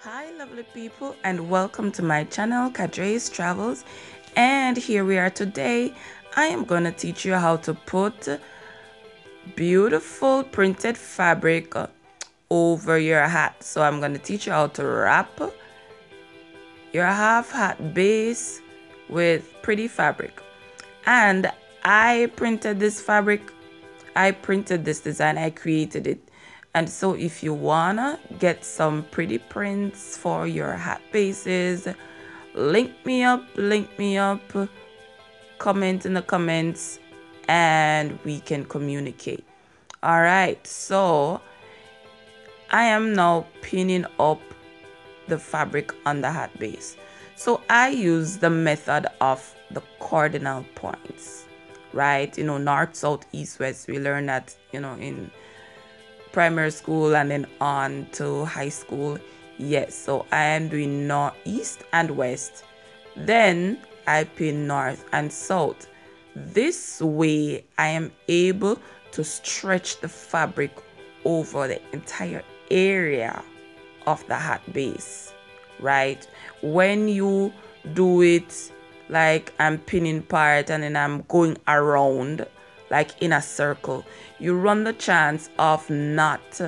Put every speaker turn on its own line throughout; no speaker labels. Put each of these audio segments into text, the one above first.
Hi lovely people, and welcome to my channel Kadre's Travels. And here we are today. I am going to teach you how to put beautiful printed fabric over your hat. So I'm going to teach you how to wrap your half hat base with pretty fabric. And I printed this fabric, I printed this design, I created it. And so if you wanna get some pretty prints for your hat bases, link me up, comment in the comments, and we can communicate. All right, so I am now pinning up the fabric on the hat base. So I use the method of the cardinal points, right? North, south, east, west. We learn that, in primary school and then on to high school. Yes, so I am doing north, east, and west. Then I pin north and south. This way I am able to stretch the fabric over the entire area of the hat base, right? When you do it like I'm pinning part and then I'm going around like in a circle, you run the chance of not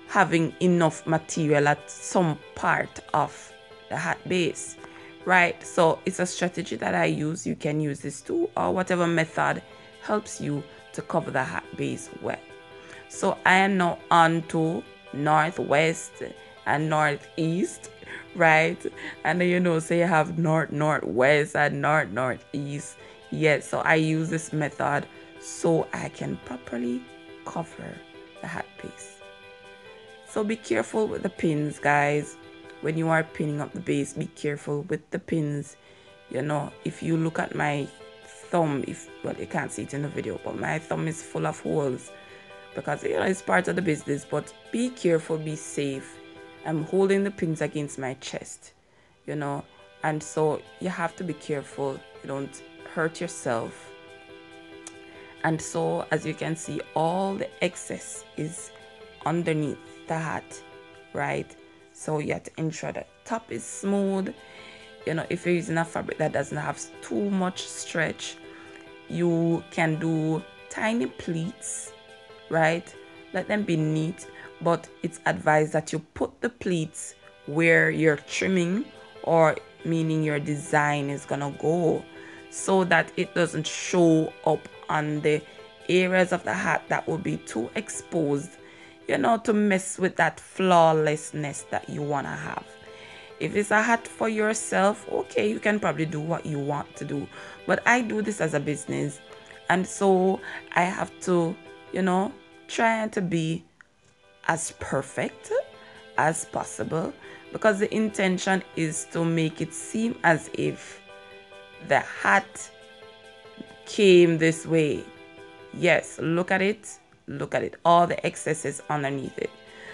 having enough material at some part of the hat base, right? So it's a strategy that I use. You can use this too, or whatever method helps you to cover the hat base well. So I am now on to northwest and northeast, right? And then so you have northwest and northeast. Yes, so I use this method so I can properly cover the hat piece. So be careful with the pins, guys. When you are pinning up the base, be careful with the pins. If you look at my thumb, well, you can't see it in the video, but my thumb is full of holes because it's part of the business. But be careful, be safe. I'm holding the pins against my chest, and so you have to be careful. You don't hurt yourself. And so as you can see, all the excess is underneath the hat, right? So you have to ensure that top is smooth. If you're using a fabric that doesn't have too much stretch, you can do tiny pleats, right? Let them be neat, but it's advised that you put the pleats where you're trimming, or meaning your design is gonna go, so that it doesn't show up on the areas of the hat that will be too exposed, to mess with that flawlessness that you want to have. If it's a hat for yourself, okay, you can probably do what you want to do. But I do this as a business. And so I have to, try to be as perfect as possible, because the intention is to make it seem as if the hat came this way. Yes, look at it. Look at it. All the excesses underneath it.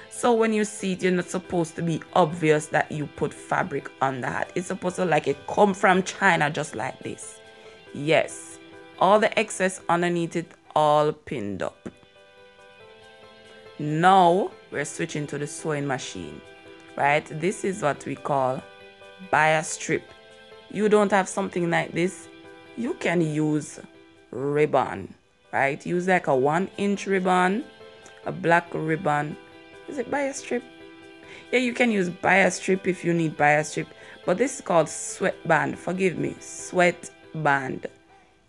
So when you see it, you're not supposed to be obvious that you put fabric on the hat. It's supposed to like it come from China just like this. Yes. All the excess underneath it all pinned up. Now we're switching to the sewing machine, right? This is what we call bias strip. You don't have something like this, you can use ribbon, right? Use like a 1-inch ribbon, a black ribbon. Is it bias strip? Yeah, you can use bias strip if you need bias strip, but this is called sweatband. Forgive me, sweatband.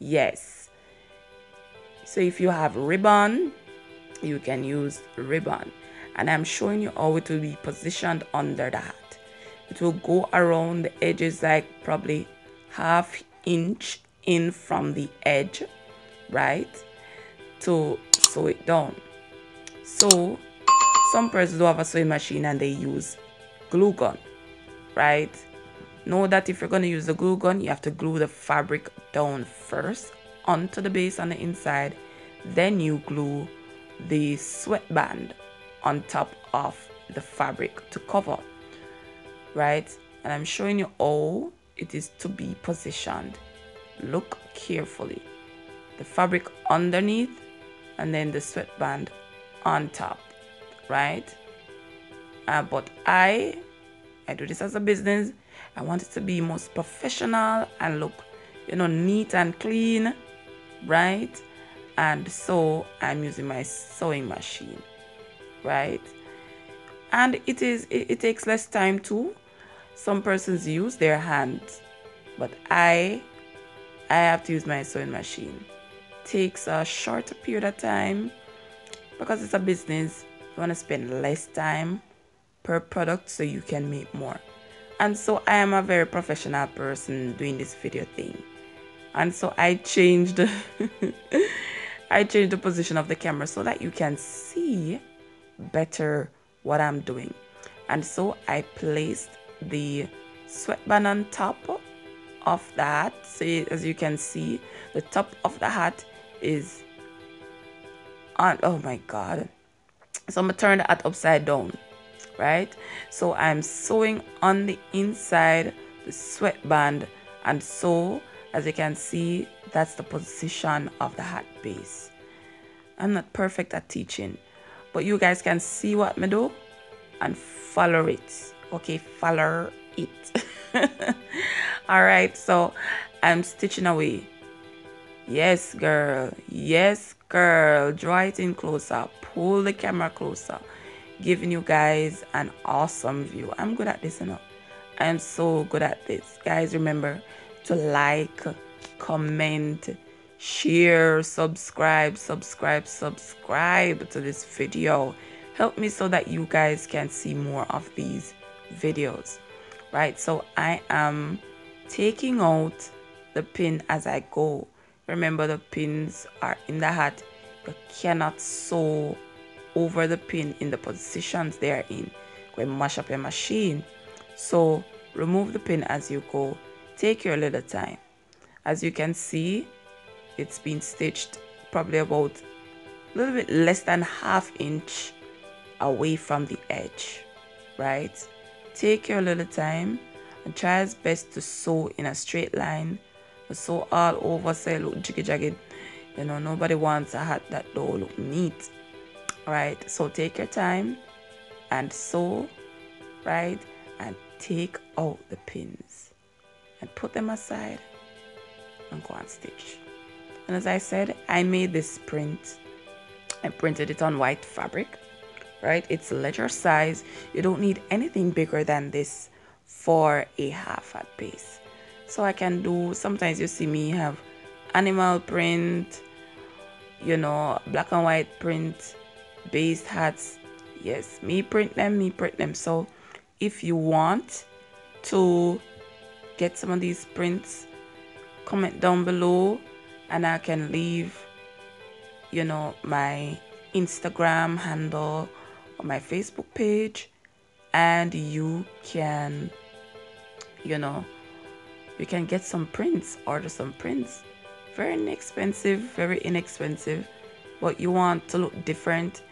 Yes. So if you have ribbon, you can use ribbon, and I'm showing you how it will be positioned under the hat. It will go around the edges like probably 1/2 inch in from the edge, right, to sew it down. So some persons do have a sewing machine and they use glue gun, right? Know that if you're going to use the glue gun, you have to glue the fabric down first onto the base on the inside, then you glue the sweatband on top of the fabric to cover, right? And I'm showing you how it is to be positioned. Look carefully. The fabric underneath and then the sweatband on top, right? But I I do this as a business. I want it to be most professional and look, neat and clean, right? And so I'm using my sewing machine, right? And it takes less time too. Some persons use their hands, but I have to use my sewing machine. Takes a shorter period of time because it's a business. You want to spend less time per product so you can make more. And so I am a very professional person doing this video thing. And so I changed I changed the position of the camera so that you can see better what I'm doing. And so I placed the sweatband on top of the hat. So as you can see, the top of the hat is on. Oh my god. So I'm gonna turn the hat upside down, right? So I'm sewing on the inside the sweatband, and so as you can see, that's the position of the hat base. I'm not perfect at teaching, but you guys can see what me do and follow it. Okay, follow it. All right, so I'm stitching away. Yes, girl. Yes, girl. Draw it in closer. Pull the camera closer. Giving you guys an awesome view. I'm good at this, I am so good at this. Guys, remember to like, comment, share, subscribe to this video. Help me so that you guys can see more of these videos, right? So I am taking out the pin as I go. Remember, the pins are in the hat. You cannot sew over the pin in the positions they are in. Go and mash up your machine. So remove the pin as you go. Take your little time. As you can see, it's been stitched probably about a little bit less than ½ inch away from the edge, right? Take your little time and try as best to sew in a straight line. Sew all over so it look jiggy jagged. Nobody wants a hat that don't look neat. Right, so take your time and sew, right, and take out the pins and put them aside and go and stitch. And as I said, I made this print. I printed it on white fabric, right? It's letter size. You don't need anything bigger than this for a half hat base. So I can do, sometimes you see me have animal print, black and white print, based hats. Yes, me print them. So if you want to get some of these prints, comment down below and I can leave my Instagram handle or my Facebook page, and you can get some prints, order some prints. Very inexpensive, but you want to look different.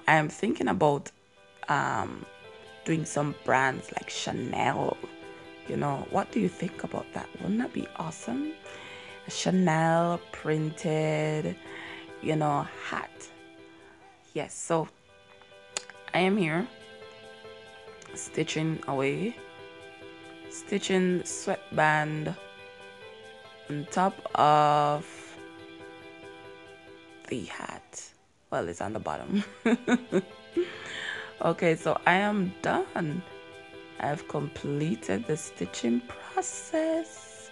I'm thinking about doing some brands like Chanel. What do you think about that? Wouldn't that be awesome? A Chanel printed, hat. Yes, so I am here stitching away, stitching sweatband on top of the hat. Well, it's on the bottom. Okay, so I am done. I've completed the stitching process.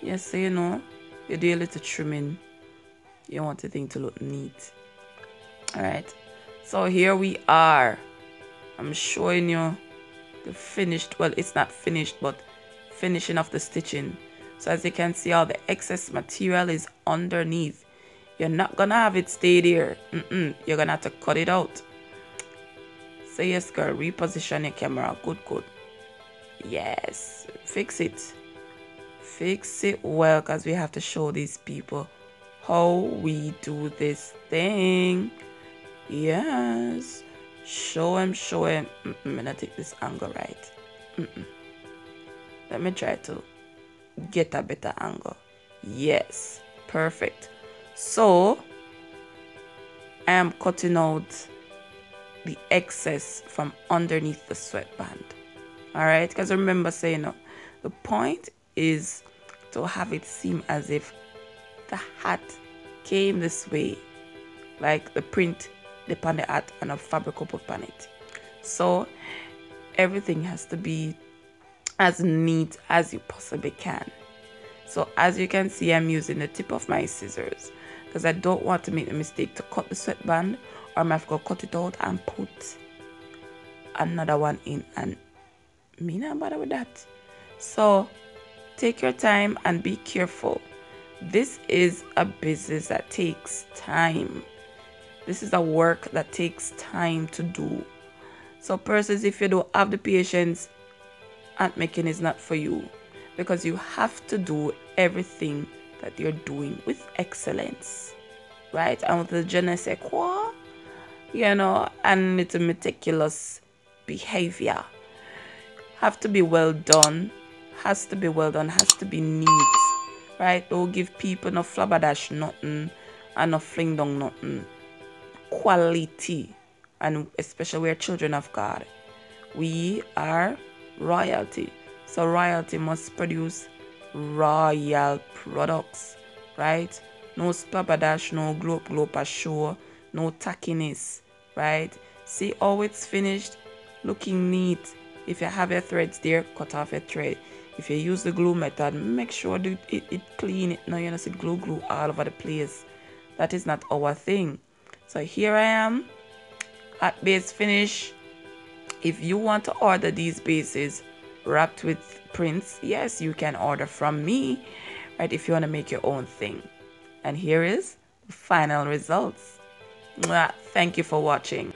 Yes, so you do a little trimming. You want the thing to look neat. Alright, so here we are. I'm showing you the finished, well, it's not finished, but finishing of the stitching. So as you can see, all the excess material is underneath. You're not gonna have it stay there. You're gonna have to cut it out. So yes, girl, reposition your camera. Good. Yes, fix it well, because we have to show these people how we do this thing. Yes, show him. I'm gonna take this angle right. Let me try to get a better angle. Yes, perfect. So I am cutting out the excess from underneath the sweatband. All right, because remember saying the point is to have it seem as if the hat came this way, like the print upon the hat and a fabric up upon it. So everything has to be as neat as you possibly can. So as you can see, I'm using the tip of my scissors because I don't want to make the mistake to cut the sweatband, or I'm have to cut it out and put another one in, and me not bother with that. So take your time and be careful. This is a business that takes time. This is a work that takes time to do. So persons, if you don't have the patience, ant making is not for you, because you have to do everything that you're doing with excellence, right? And with the je ne sais quoi, and it's a meticulous behavior. Have to be well done, has to be well done, has to be neat, right? Don't give people no flabberdash nothing and no fling down nothing. Quality, and especially we're children of God. We are royalty. So royalty must produce royal products, right? No splabberdash, no glope a show, no tackiness, right? See how it's finished, looking neat. If you have your threads there, cut off your thread. If you use the glue method, make sure that it clean it. Now you don't see glue all over the place. That is not our thing. So here I am at base finish. If you want to order these bases wrapped with prints, yes, you can order from me, right? If you want to make your own thing. And here is the final results. Thank you for watching.